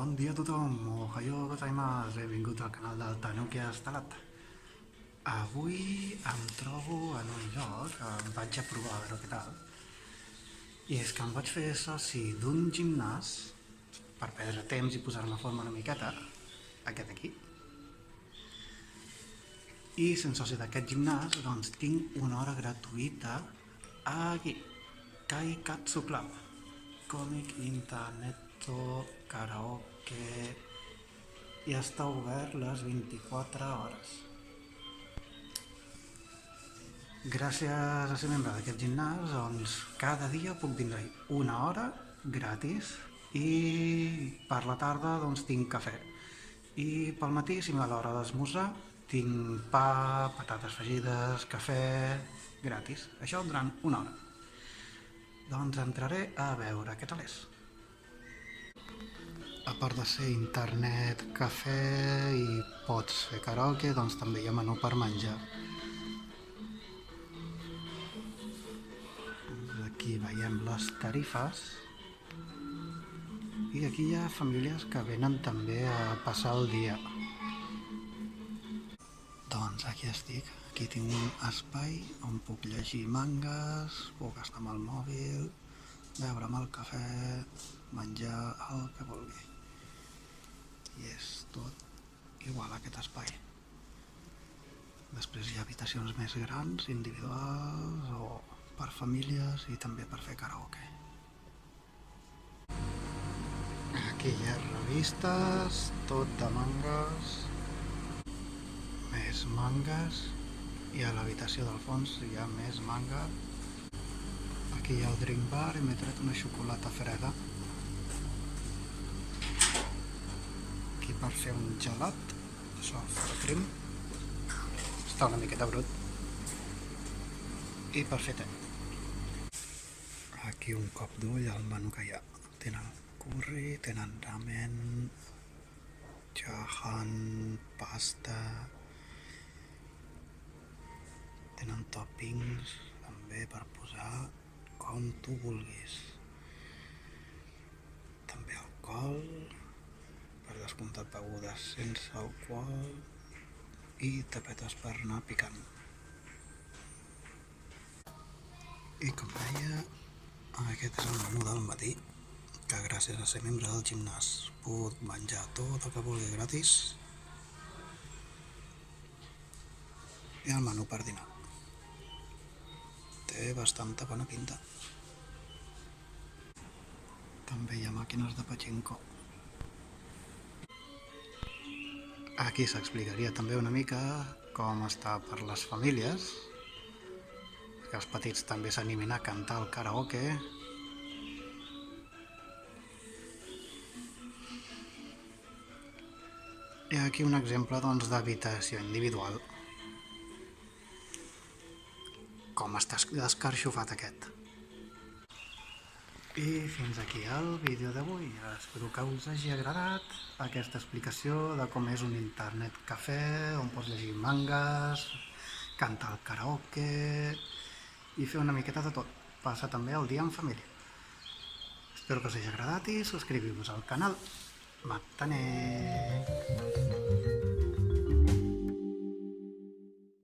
Bon dia a tothom, ohayo gozaimasu, benvinguts al canal del Tanuki Estalat. Avui em trobo en un lloc que em vaig a provar a veure què tal. I és que em vaig fer soci d'un gimnàs per perdre temps i posar-me a forma una miqueta, aquest aquí. I sent soci d'aquest gimnàs, doncs tinc una hora gratuïta aquí, Kaikatsu Club, còmic, internet, karaoke, i està obert les 24 hores. Gràcies a ser membre d'aquest gimnàs, doncs cada dia puc vindre una hora gratis i per la tarda doncs tinc cafè. I pel matí, si m'ha l'hora d'esmorzar, tinc pa, patates fregides, cafè, gratis. Això durant una hora. Doncs entraré a veure què tal és. A part de ser internet, cafè i pots fer karaoke, doncs també hi ha menú per menjar. Aquí veiem les tarifes i aquí hi ha famílies que venen també a passar el dia. Doncs aquí estic, aquí tinc un espai on puc llegir mangas, puc estar amb el mòbil, beure amb el cafè, menjar el que vulgui. I és tot igual a aquest espai. Després hi ha habitacions més grans, individuals o per famílies i també per fer karaoke. Aquí hi ha revistes, tot de mangas, més mangas, i a l'habitació del fons hi ha més manga. Aquí hi ha el drink bar i m'he tret una xocolata freda. Aquí per fer un gelat, soft cream, està una miqueta brut. I per fer te. Aquí un cop d'ull al menú que hi ha. Tenen curri, tenen ramen, chahan, pasta, tenen toppings també per posar com tu vulguis. També alcohol, per descomptat begudes sense alcohol i tapetes per anar picant. I com deia, aquest és el menú del matí, que gràcies a ser membre del gimnàs puc menjar tot el que vulgui gratis. I el menú per dinar. Té bastanta bona pinta. També hi ha màquines de pachinko. Aquí s'explicaria també una mica com està per les famílies, que els petits també s'animin a cantar el karaoke. I aquí un exemple doncs, d'habitació individual. Com està descarxofat aquest. I fins aquí el vídeo d'avui. Espero que us hagi agradat aquesta explicació de com és un internet cafè, on pots llegir mangas, cantar el karaoke i fer una miqueta de tot. Passar també el dia en família. Espero que us hagi agradat i subscriviu-vos al canal. Matané!